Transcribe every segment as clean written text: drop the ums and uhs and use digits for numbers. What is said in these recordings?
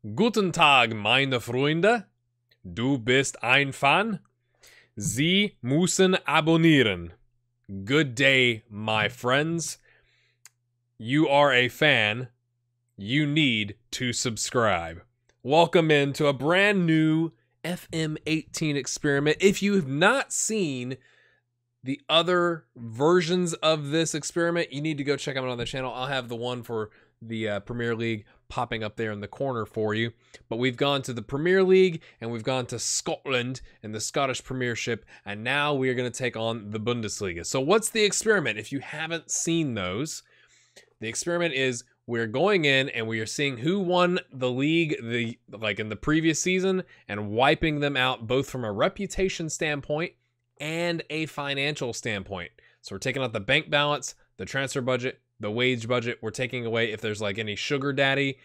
Guten Tag, meine Freunde. Du bist ein Fan. Sie müssen abonnieren. Good day, my friends. You are a fan. You need to subscribe. Welcome into a brand new FM18 experiment. If you have not seen the other versions of this experiment, you need to go check them out on the channel. I'll have the one for the Premier League popping up there in the corner for you. But we've gone to the Premier League and we've gone to Scotland and the Scottish Premiership, and now we are going to take on the Bundesliga. So what's the experiment? If you haven't seen those, the experiment is we're going in and we are seeing who won the league like in the previous season and wiping them out both from a reputation standpoint and a financial standpoint. So we're taking out the bank balance, the transfer budget, the wage budget. We're taking away if there's like any sugar daddy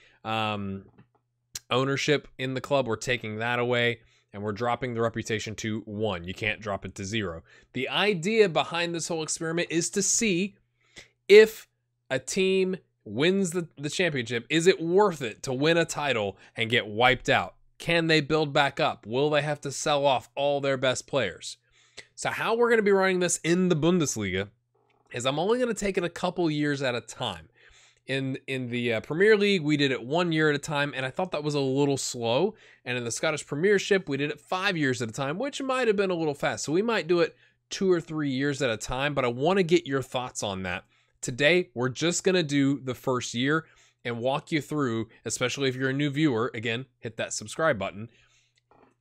ownership in the club, we're taking that away, and we're dropping the reputation to 1. You can't drop it to 0. The idea behind this whole experiment is to see if a team wins the championship. Is it worth it to win a title and get wiped out? Can they build back up? Will they have to sell off all their best players? So how we're going to be running this in the Bundesliga is I'm only going to take it a couple years at a time. In the Premier League, we did it 1 year at a time, and I thought that was a little slow. And in the Scottish Premiership, we did it 5 years at a time, which might have been a little fast. So we might do it 2 or 3 years at a time, but I want to get your thoughts on that. Today, we're just going to do the first year and walk you through, especially if you're a new viewer, again, hit that subscribe button.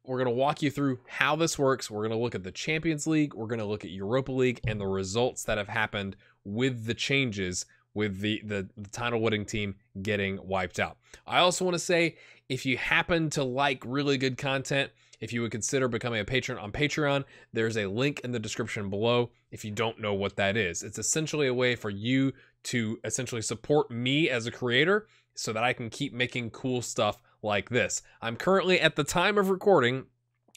We're going to walk you through how this works. We're going to look at the Champions League. We're going to look at Europa League and the results that have happened with the changes with the title winning team getting wiped out. I also want to say, if you happen to like really good content, if you would consider becoming a patron on Patreon, there's a link in the description below if you don't know what that is. It's essentially a way for you to essentially support me as a creator so that I can keep making cool stuff like this. I'm currently, at the time of recording,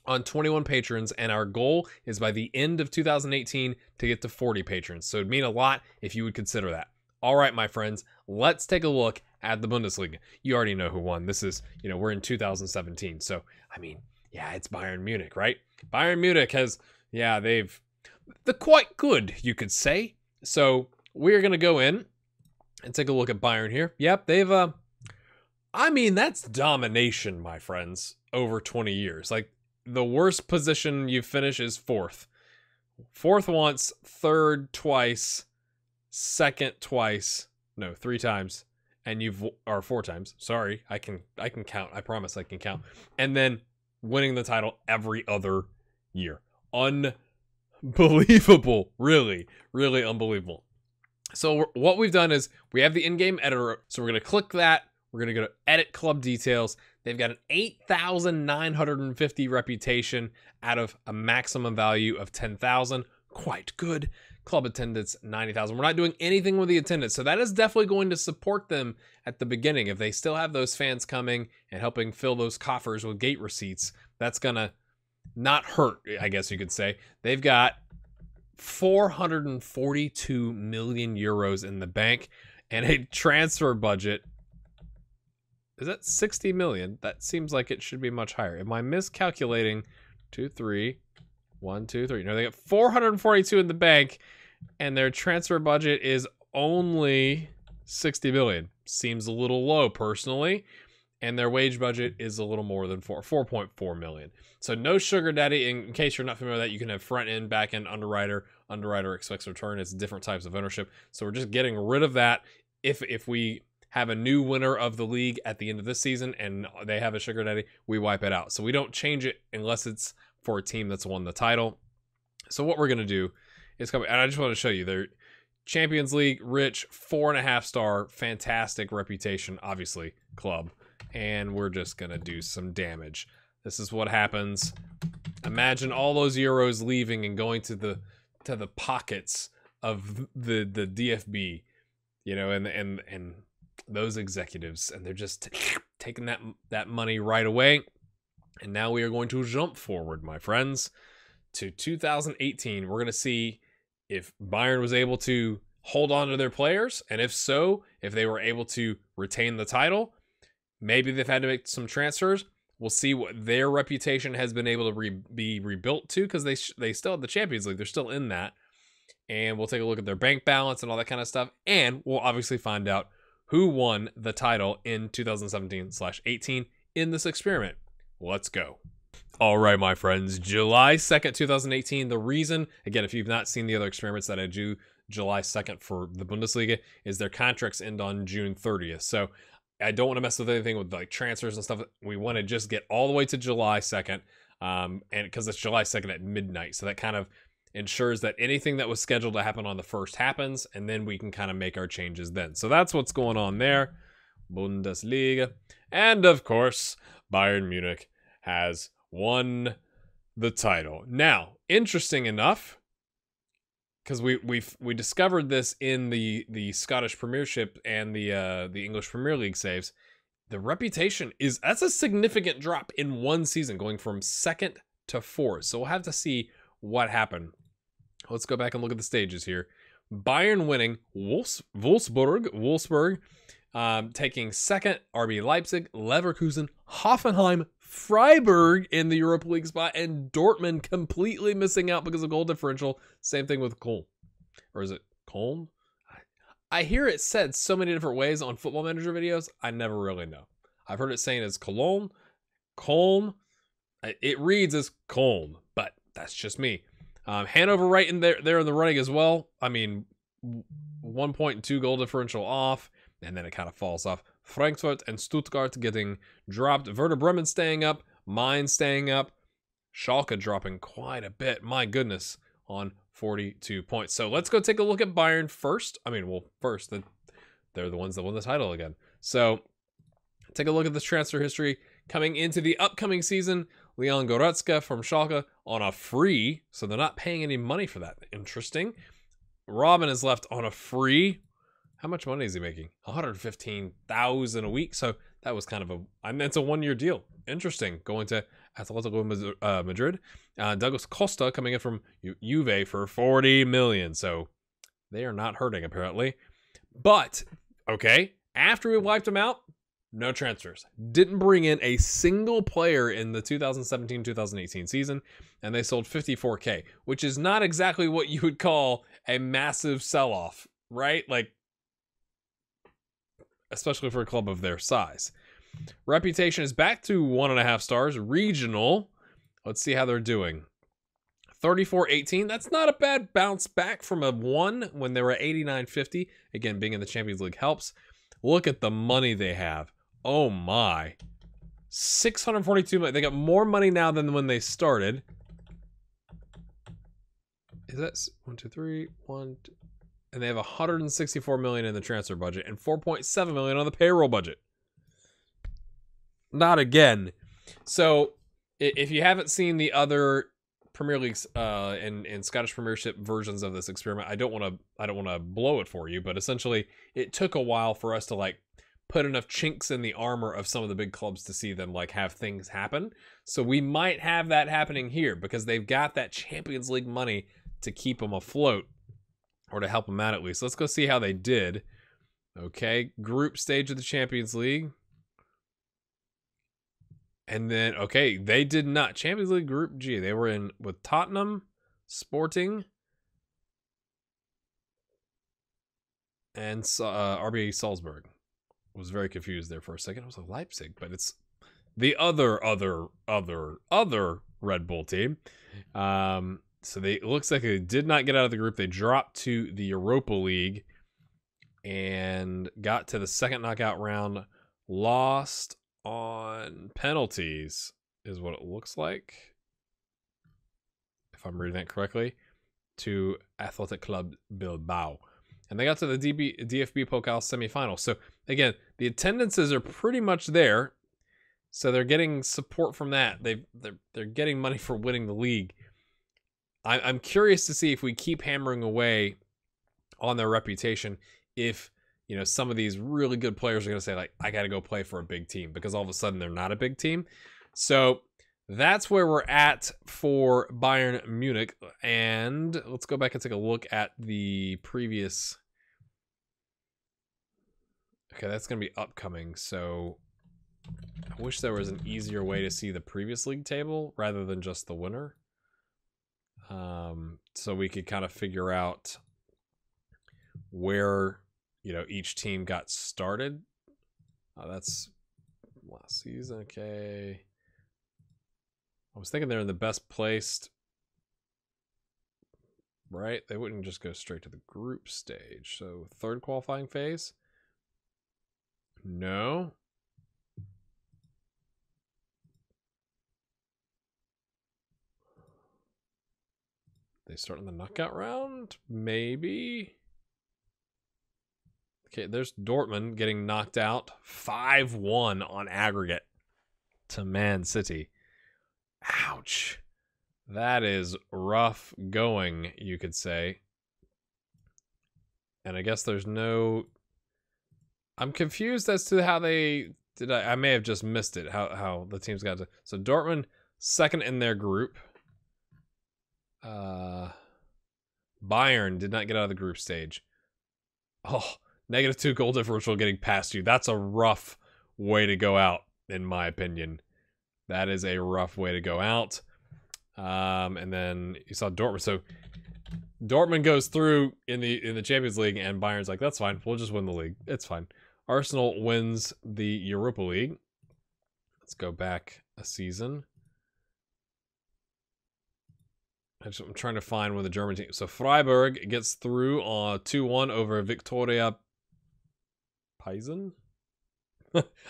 on 21 patrons, and our goal is by the end of 2018 to get to 40 patrons. So it'd mean a lot if you would consider that. All right, my friends, let's take a look at the Bundesliga. You already know who won. This is, we're in 2017. So, I mean, yeah, it's Bayern Munich, right? Bayern Munich has, they're quite good, you could say. So we're going to go in and take a look at Bayern here. Yep, they've, I mean, that's domination, my friends, over 20 years. Like, the worst position you finish is 4th. 4th once, 3rd twice, 2nd twice, no, 3 times, and or 4 times. Sorry, I can count. I promise I can count. And then winning the title every other year. Unbelievable. Really, really unbelievable. So what we've done is we have the in-game editor. So we're going to click that. We're going to go to edit club details. They've got an 8,950 reputation out of a maximum value of 10,000. Quite good. Club attendance, 90,000. We're not doing anything with the attendance. So that is definitely going to support them at the beginning. If they still have those fans coming and helping fill those coffers with gate receipts, that's going to not hurt, I guess you could say. They've got 442 million euros in the bank and a transfer budget. Is that 60 million? That seems like it should be much higher. Am I miscalculating? 2, 3, 1, 2, 3. No, they got 442 in the bank, and their transfer budget is only 60 million. Seems a little low, personally. And their wage budget is a little more than 4.4 million. So no sugar daddy. In case you're not familiar with that, you can have front end, back end, underwriter. Underwriter expects return. It's different types of ownership. So we're just getting rid of that. If we have a new winner of the league at the end of this season and they have a sugar daddy, we wipe it out. So we don't change it unless it's for a team that's won the title. So what we're going to do is come, and I just want to show you their Champions League, rich, 4.5 star, fantastic reputation, obviously, club. And we're just going to do some damage. This is what happens. Imagine all those euros leaving and going to the pockets of the DFB, and those executives, and they're just taking that money right away. And now we are going to jump forward, my friends, to 2018. We're going to see if Bayern was able to hold on to their players, and if so, if they were able to retain the title. Maybe they've had to make some transfers. We'll see what their reputation has been able to be rebuilt to, because they still have the Champions League. They're still in that. And we'll take a look at their bank balance and all that kind of stuff. And we'll obviously find out who won the title in 2017/18 in this experiment. Let's go. All right, my friends, July 2nd, 2018. The reason, again, if you've not seen the other experiments that I do July 2nd for the Bundesliga, is their contracts end on June 30th. So I don't want to mess with anything with like transfers and stuff. We want to just get all the way to July 2nd, and because it's July 2nd at midnight. So that kind of ensures that anything that was scheduled to happen on the 1st happens, and then we can kind of make our changes then. So that's what's going on there. Bundesliga. And of course, Bayern Munich has won the title. Now, interesting enough, because we discovered this in the Scottish Premiership and the English Premier League saves. The reputation that's a significant drop in one season, going from 2nd to 4th. So we'll have to see what happened. Let's go back and look at the stages here. Bayern winning, Wolfsburg taking 2nd, RB Leipzig, Leverkusen, Hoffenheim, Freiburg in the Europa League spot, and Dortmund completely missing out because of goal differential. Same thing with Köln. Or is it Köln? I hear it said so many different ways on Football Manager videos, I never really know. I've heard it saying as Cologne, Köln. It reads as Köln, but that's just me. Hanover right in there in the running as well. I mean, 1.2 goal differential off, and then it kind of falls off. Frankfurt and Stuttgart getting dropped. Werder Bremen staying up. Mainz staying up. Schalke dropping quite a bit. My goodness, on 42 points. So let's go take a look at Bayern first. I mean, well, first, they're the ones that won the title again. So take a look at this transfer history. Coming into the upcoming season, Leon Goretzka from Schalke on a free, so they're not paying any money for that. Interesting. Robin is left on a free. How much money is he making? 115,000 a week. So that was kind of it's a one-year deal. Interesting. Going to Atletico Madrid. Douglas Costa coming in from Juve for 40 million. So they are not hurting apparently. But okay, after we wiped them out, no transfers. Didn't bring in a single player in the 2017-2018 season, and they sold 54K, which is not exactly what you would call a massive sell-off, right? Like, especially for a club of their size. Reputation is back to 1.5 stars. Regional, let's see how they're doing. 34-18, that's not a bad bounce back from a 1 when they were at 89.50. Again, being in the Champions League helps. Look at the money they have. Oh my. 642 million. They got more money now than when they started. Is that 1, 2, 3, 1, 2, and they have 164 million in the transfer budget and 4.7 million on the payroll budget. Not again. So if you haven't seen the other Premier Leagues and Scottish Premiership versions of this experiment, I don't want to blow it for you, but essentially it took a while for us to like put enough chinks in the armor of some of the big clubs to see them like have things happen. So we might have that happening here because they've got that Champions League money to keep them afloat, or to help them out at least. Let's go see how they did. Okay, group stage of the Champions League. And then, okay, they did not. Champions League Group G. They were in with Tottenham, Sporting, and RB Salzburg. I was very confused there for a second. I was like Leipzig, but it's the other Red Bull team. So it looks like they did not get out of the group. They dropped to the Europa League and got to the second knockout round. Lost on penalties is what it looks like, if I'm reading that correctly, to Athletic Club Bilbao. And they got to the DFB Pokal semifinal. So again, the attendances are pretty much there. So they're getting support from that. They're getting money for winning the league. I'm curious to see if we keep hammering away on their reputation, if some of these really good players are going to say, like, I got to go play for a big team, because all of a sudden they're not a big team. So that's where we're at for Bayern Munich. And let's go back and take a look at the previous. Okay, that's going to be upcoming. So I wish there was an easier way to see the previous league table rather than just the winner. So we could kind of figure out where, you know, each team got started. That's last season. Okay. I was thinking they're in the best placed, right? They wouldn't just go straight to the group stage. So third qualifying phase? No. They start in the knockout round? Maybe. Okay, there's Dortmund getting knocked out 5-1 on aggregate to Man City. Ouch. That is rough going, you could say. And I guess there's no... I'm confused as to how they... I may have just missed it, how the teams got to... So Dortmund, second in their group. Bayern did not get out of the group stage. Oh, -2 goal differential getting past you. That's a rough way to go out, in my opinion. That is a rough way to go out. And then you saw Dortmund. So Dortmund goes through in the Champions League, and Bayern's like, that's fine. We'll just win the league. It's fine. Arsenal wins the Europa League. Let's go back a season. I'm trying to find one of the German teams. So Freiburg gets through 2-1 over Victoria Pilsen.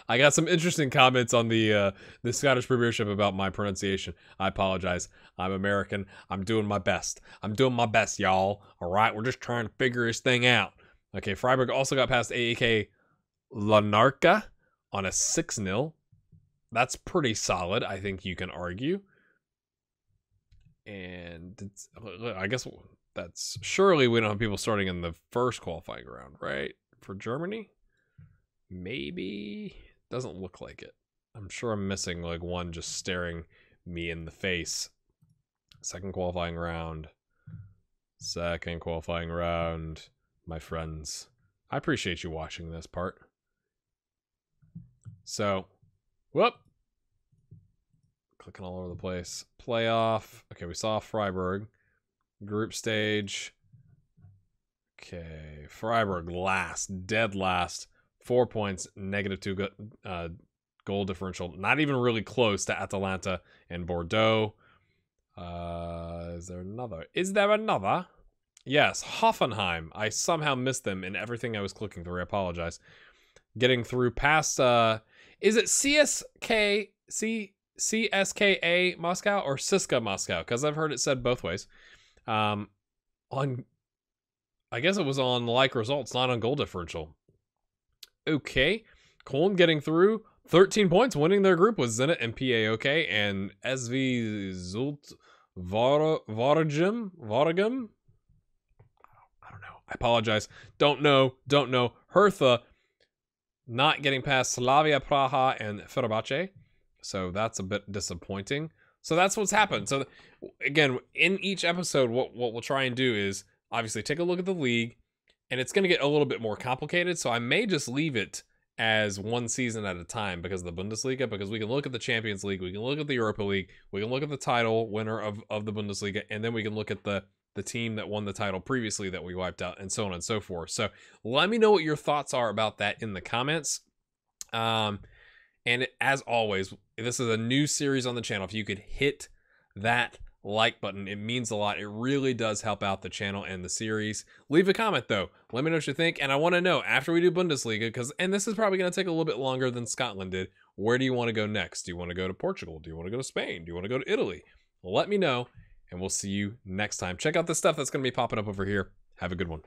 I got some interesting comments on the Scottish Premiership about my pronunciation. I apologize. I'm American. I'm doing my best. I'm doing my best, y'all. All right, we're just trying to figure this thing out. Okay, Freiburg also got past AEK Larnaca on a 6-0. That's pretty solid, I think you can argue. And I guess that's surely we don't have people starting in the first qualifying round, right? For Germany? Maybe. Doesn't look like it. I'm sure I'm missing like one just staring me in the face. Second qualifying round. Second qualifying round. My friends. I appreciate you watching this part. So, whoop. Clicking all over the place. Playoff. Okay, we saw Freiburg. Group stage. Okay, Freiburg last. Dead last. 4 points. -2 goal differential. Not even really close to Atalanta and Bordeaux. Is there another? Is there another? Yes, Hoffenheim. I somehow missed them in everything I was clicking through. I apologize. Getting through past... is it CSKA Moscow or Siska Moscow? Because I've heard it said both ways. I guess it was on like results, not on goal differential. Okay. Cologne getting through. 13 points, winning their group with Zenit and PAOK and SV Zult Voragim. I don't know. I apologize. Don't know. Hertha not getting past Slavia Praha and Fenerbahce. So that's a bit disappointing. So that's what's happened. So again, in each episode, what we'll try and do is obviously take a look at the league, and it's going to get a little bit more complicated. So I may just leave it as one season at a time because of the Bundesliga, because we can look at the Champions League, we can look at the Europa League, we can look at the title winner of the Bundesliga, and then we can look at the team that won the title previously that we wiped out, and so on and so forth. So let me know what your thoughts are about that in the comments. And as always, this is a new series on the channel. If you could hit that like button, it means a lot. It really does help out the channel and the series. Leave a comment though. Let me know what you think. And I want to know after we do Bundesliga, and this is probably going to take a little bit longer than Scotland did, where do you want to go next? Do you want to go to Portugal? Do you want to go to Spain? Do you want to go to Italy? Let me know, and we'll see you next time. Check out the stuff that's going to be popping up over here. Have a good one.